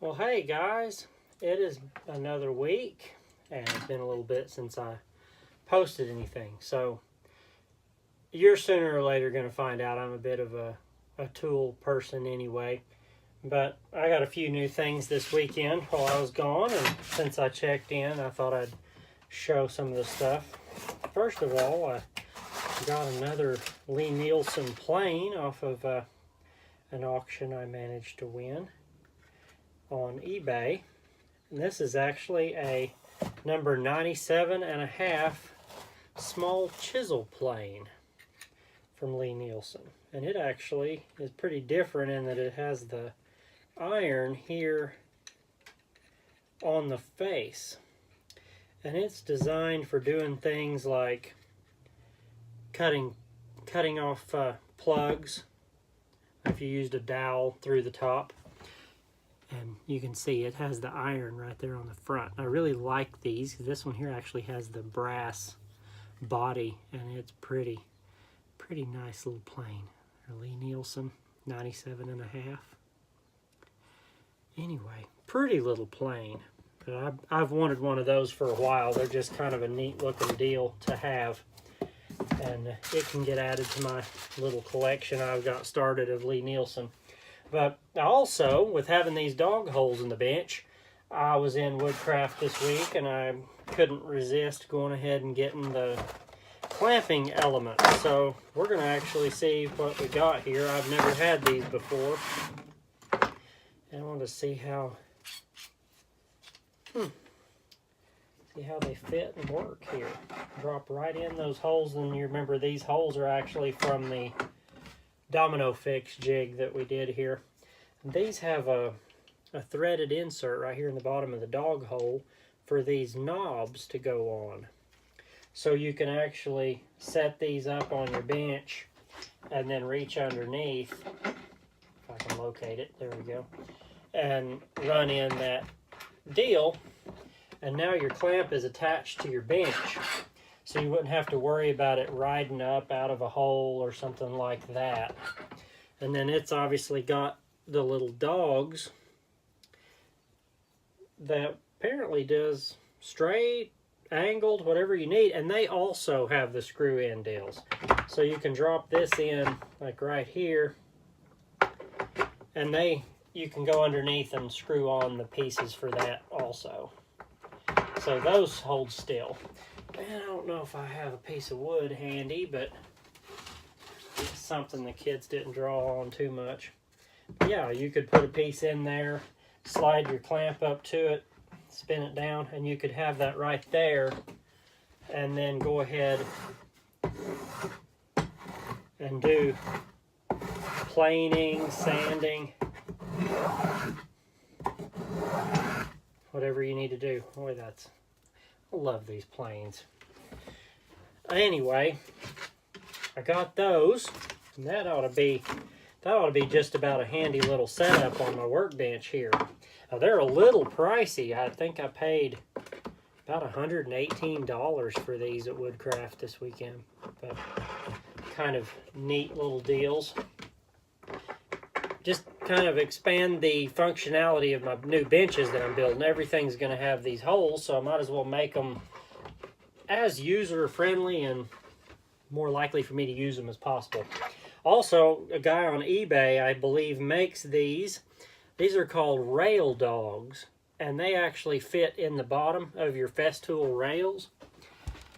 Well, hey guys, it is another week, and it's been a little bit since I posted anything. So, you're sooner or later going to find out I'm a bit of a tool person anyway. But I got a few new things this weekend while I was gone, and since I checked in, I thought I'd show some of the stuff. First of all, I got another Nielsen Plane off of an auction I managed to win on eBay. And this is actually a number 97.5 small chisel plane from Nielsen. And it actually is pretty different in that it has the iron here on the face. And it's designed for doing things like cutting off plugs if you used a dowel through the top. And you can see it has the iron right there on the front. I really like these. This one here actually has the brass body, and it's pretty nice little plane. Nielsen 97.5. Anyway, pretty little plane. But I've wanted one of those for a while. They're just kind of a neat looking deal to have. And it can get added to my little collection I've got started of Nielsen. But also, with having these dog holes in the bench, I was in Woodcraft this week, and I couldn't resist going ahead and getting the clamping element. So we're going to actually see what we got here. I've never had these before, and I want to see how they fit and work here. Drop right in those holes, and you remember these holes are actually from the domino fix jig that we did here. And these have a threaded insert right here in the bottom of the dog hole for these knobs to go on. So you can actually set these up on your bench and then reach underneath, if I can locate it, there we go, and run in that deal, and now your clamp is attached to your bench. So you wouldn't have to worry about it riding up out of a hole or something like that. And then it's obviously got the little dogs that apparently does straight, angled, whatever you need. And they also have the screw-in deals. So you can drop this in like right here, and you can go underneath and screw on the pieces for that also. So those hold still. And I don't know if I have a piece of wood handy, but it's something the kids didn't draw on too much. But yeah, you could put a piece in there, slide your clamp up to it, spin it down, and you could have that right there, and then go ahead and do planing, sanding, whatever you need to do. Boy, I love these planes. Anyway, I got those, and that ought to be just about a handy little setup on my workbench here. Now they're a little pricey. I think I paid about $118 for these at Woodcraft this weekend, but kind of neat little deals. Just kind of expand the functionality of my new benches that I'm building. Everything's going to have these holes, so I might as well make them as user-friendly and more likely for me to use them as possible. Also, a guy on eBay, I believe, makes these. These are called rail dogs, and they actually fit in the bottom of your Festool rails.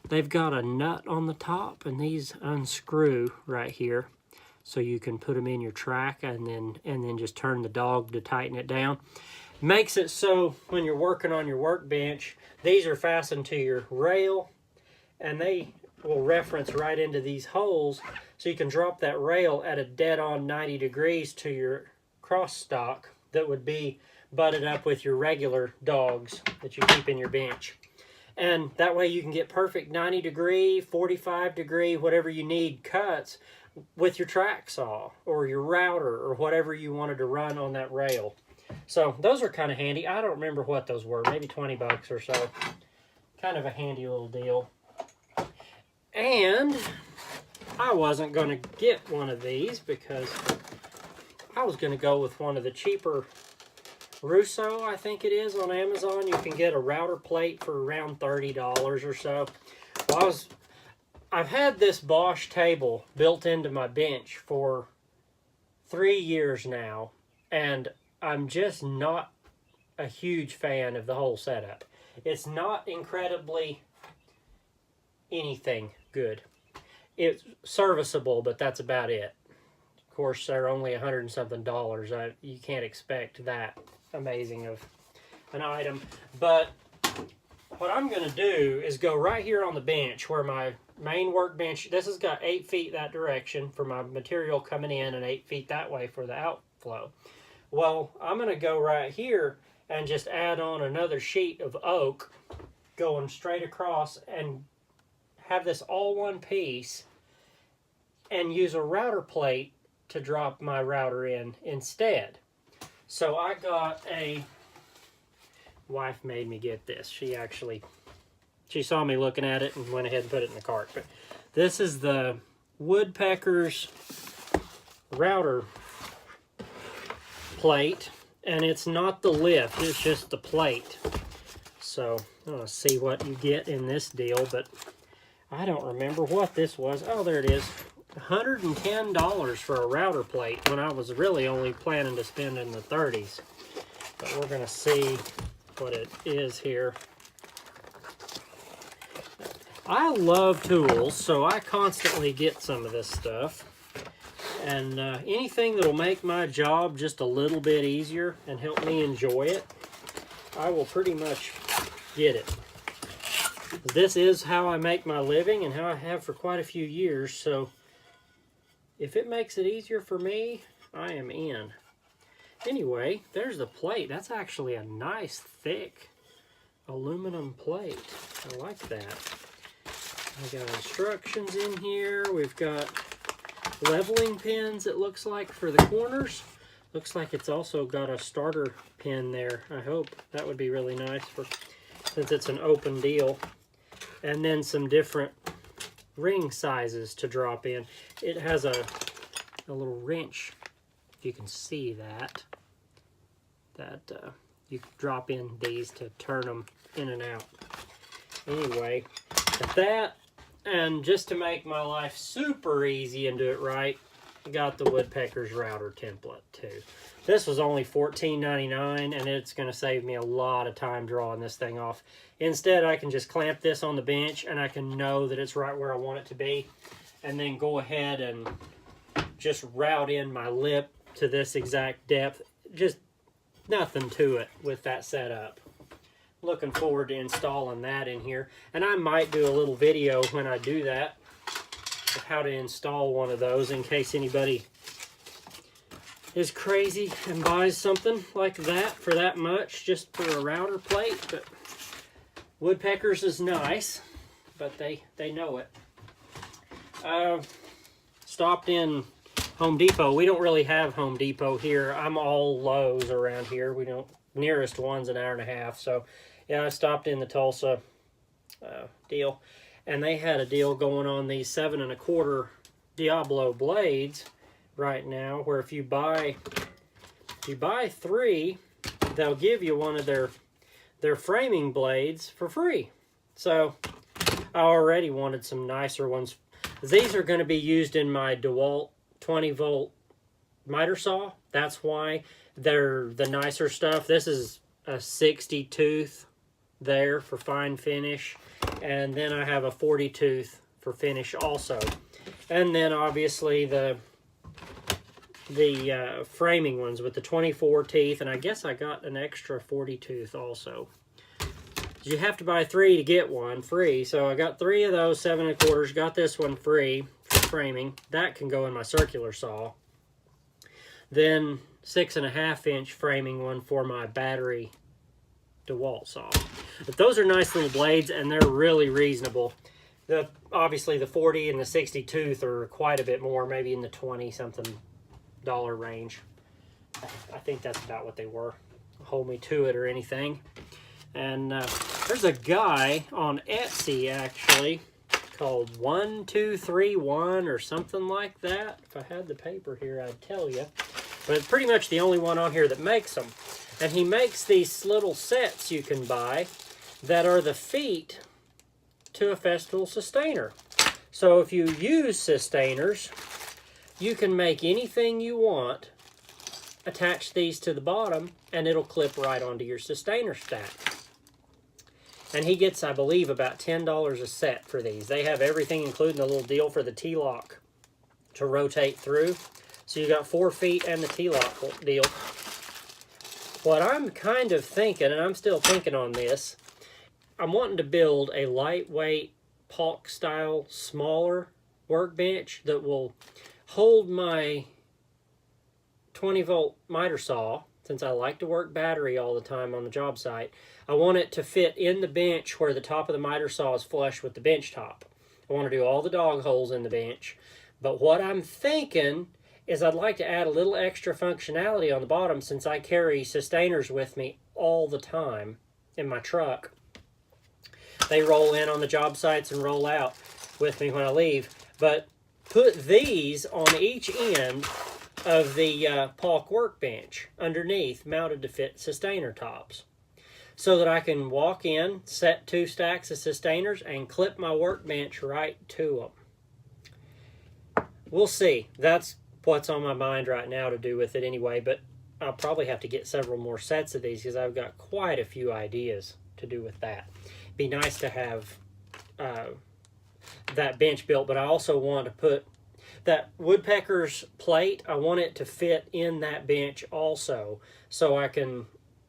They've got a nut on the top, and these unscrew right here. So you can put them in your track and then just turn the dog to tighten it down. Makes it so when you're working on your workbench, these are fastened to your rail, and they will reference right into these holes, so you can drop that rail at a dead-on 90 degrees to your cross stock that would be butted up with your regular dogs that you keep in your bench. And that way you can get perfect 90 degree, 45 degree, whatever you need cuts with your track saw or your router or whatever you wanted to run on that rail. So those are kind of handy. I don't remember what those were, maybe 20 bucks or so. Kind of a handy little deal. And I wasn't going to get one of these because I was going to go with one of the cheaper Russo, I think it is, on Amazon. You can get a router plate for around $30 or so. Well, I've had this Bosch table built into my bench for 3 years now, and I'm just not a huge fan of the whole setup. It's not incredibly anything good. It's serviceable, but that's about it. Of course, they're only $100 and something. You can't expect that amazing of an item. But what I'm going to do is go right here on the bench where my main workbench, this has got 8 feet that direction for my material coming in and 8 feet that way for the outflow. Well, I'm going to go right here and just add on another sheet of oak going straight across and have this all one piece and use a router plate to drop my router in instead. So I got wife made me get this. She saw me looking at it and went ahead and put it in the cart. But this is the Woodpecker's router plate, and it's not the lift, it's just the plate. So I'm gonna see what you get in this deal, but I don't remember what this was. Oh, there it is. $110 for a router plate when I was really only planning to spend in the 30s. But we're gonna see what it is here. I love tools, so I constantly get some of this stuff. And anything that'll make my job just a little bit easier and help me enjoy it, I will pretty much get it. This is how I make my living and how I have for quite a few years, so if it makes it easier for me, I am in. Anyway, there's the plate. That's actually a nice, thick aluminum plate. I like that. I got instructions in here. We've got leveling pins, it looks like, for the corners. Looks like it's also got a starter pin there. I hope that would be really nice since it's an open deal. And then some different ring sizes to drop in. It has a little wrench, if you can see that you can drop in these to turn them in and out. Anyway, that, and just to make my life super easy and do it right, I got the Woodpecker's router template too. This was only $14.99, and it's going to save me a lot of time drawing this thing off. Instead, I can just clamp this on the bench, and I can know that it's right where I want it to be, and then go ahead and just route in my lip to this exact depth. Just nothing to it with that setup. Looking forward to installing that in here, and I might do a little video when I do that of how to install one of those in case anybody is crazy and buys something like that for that much just for a router plate. But Woodpecker's is nice, but they know it. Stopped in Home Depot. We don't really have Home Depot here. I'm all Lowe's around here. We don't, nearest one's an hour and a half. So yeah, I stopped in the Tulsa deal, and they had a deal going on these 7 1/4 Diablo blades right now, where if you buy 3, they'll give you one of their framing blades for free. So I already wanted some nicer ones. These are going to be used in my DeWalt 20-volt miter saw. That's why they're the nicer stuff. This is a 60 tooth there for fine finish, and then I have a 40 tooth for finish also. And then obviously the framing ones with the 24 teeth, and I guess I got an extra 40 tooth also. You have to buy 3 to get one free, so I got 3 of those 7 1/4, got this one free for framing. That can go in my circular saw. Then 6 1/2 inch framing one for my battery DeWalt saw. But those are nice little blades, and they're really reasonable. Obviously the 40 and the 60 tooth are quite a bit more, maybe in the 20-something dollar range. I think that's about what they were. Hold me to it or anything. And there's a guy on Etsy actually called 1231 or something like that. If I had the paper here, I'd tell you. But it's pretty much the only one on here that makes them. And he makes these little sets you can buy that are the feet to a Festool sustainer. So if you use sustainers, you can make anything you want, attach these to the bottom, and it'll clip right onto your sustainer stack. And he gets, I believe, about $10 a set for these. They have everything, including the little deal for the T-lock to rotate through. So you got 4 feet and the T-lock deal. What I'm kind of thinking, and I'm still thinking on this, I'm wanting to build a lightweight Palk-style, smaller workbench that will hold my 20-volt miter saw. Since I like to work battery all the time on the job site, I want it to fit in the bench where the top of the miter saw is flush with the bench top. I want to do all the dog holes in the bench. But what I'm thinking is I'd like to add a little extra functionality on the bottom, since I carry sustainers with me all the time in my truck. They roll in on the job sites and roll out with me when I leave. But put these on each end of the Palk workbench underneath, mounted to fit sustainer tops, so that I can walk in, set 2 stacks of sustainers, and clip my workbench right to them. We'll see. That's what's on my mind right now to do with it anyway, but I'll probably have to get several more sets of these because I've got quite a few ideas to do with that. Be nice to have that bench built, but I also want to put that woodpecker's plate, I want it to fit in that bench also, so I can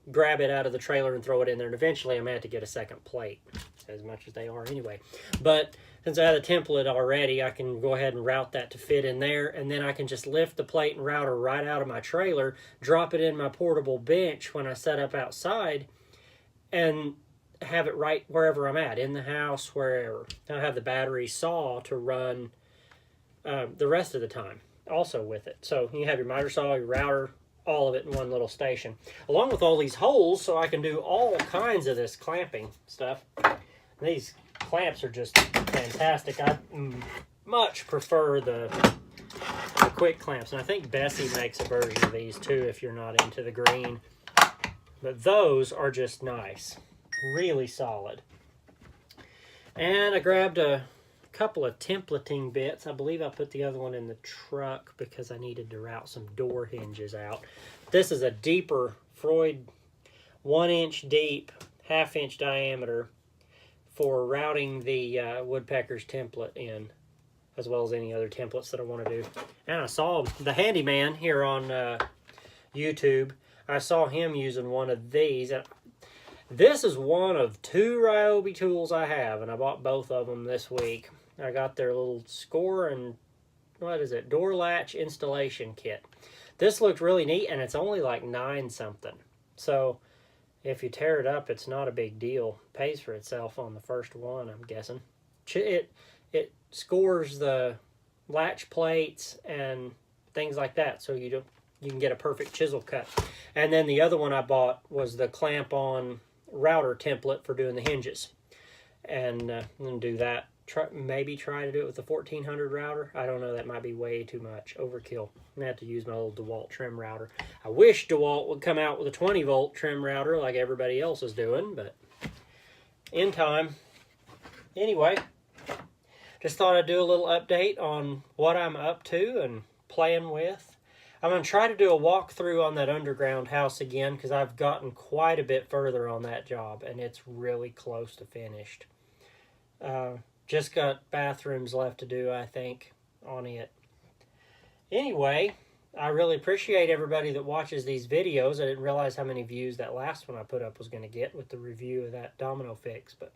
grab it out of the trailer and throw it in there. And eventually I'm going to have to get a second plate, as much as they are anyway. But since I have a template already, I can go ahead and route that to fit in there, and then I can just lift the plate and router right out of my trailer, drop it in my portable bench when I set up outside, and have it right wherever I'm at, in the house, wherever. I have the battery saw to run the rest of the time also with it. So you have your miter saw, your router, all of it in one little station, along with all these holes, so I can do all kinds of this clamping stuff. These clamps are just fantastic. I much prefer the quick clamps, and I think Bessie makes a version of these too if you're not into the green. But those are just nice, really solid. And I grabbed a couple of templating bits. I believe I put the other one in the truck because I needed to route some door hinges out. This is a deeper Freud 1-inch deep, 1/2 inch diameter for routing the woodpecker's template in, as well as any other templates that I want to do. And I saw the handyman here on YouTube. I saw him using one of these. This is one of 2 Ryobi tools I have, and I bought both of them this week. I got their little score and, what is it, door latch installation kit. This looked really neat, and it's only like 9 something. So if you tear it up, it's not a big deal. It pays for itself on the first one, I'm guessing. It scores the latch plates and things like that, so you can get a perfect chisel cut. And then the other one I bought was the clamp-on router template for doing the hinges. And I'm going to do that. Maybe try to do it with the 1400 router. I don't know, that might be way too much overkill. I'm going to have to use my old DeWalt trim router. I wish DeWalt would come out with a 20 volt trim router like everybody else is doing, but in time. Anyway, just thought I'd do a little update on what I'm up to and playing with. I'm going to try to do a walkthrough on that underground house again, because I've gotten quite a bit further on that job, and it's really close to finished. Just got bathrooms left to do, I think, on it. Anyway, I really appreciate everybody that watches these videos. I didn't realize how many views that last one I put up was going to get with the review of that domino fix. But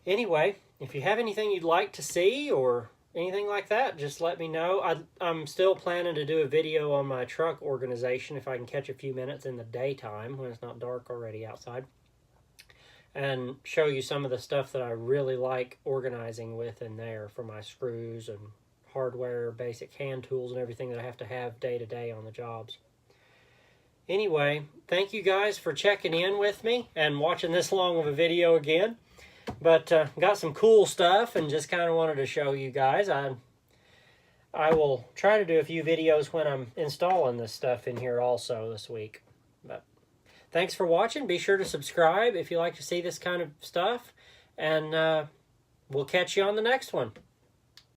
anyway, if you have anything you'd like to see or anything like that, just let me know. I'm still planning to do a video on my truck organization if I can catch a few minutes in the daytime when it's not dark already outside, and show you some of the stuff that I really like organizing with in there for my screws and hardware, basic hand tools, and everything that I have to have day to day on the jobs. Anyway, thank you guys for checking in with me and watching this long of a video again. But got some cool stuff and just kind of wanted to show you guys. I will try to do a few videos when I'm installing this stuff in here also this week. But thanks for watching. Be sure to subscribe if you like to see this kind of stuff. And we'll catch you on the next one.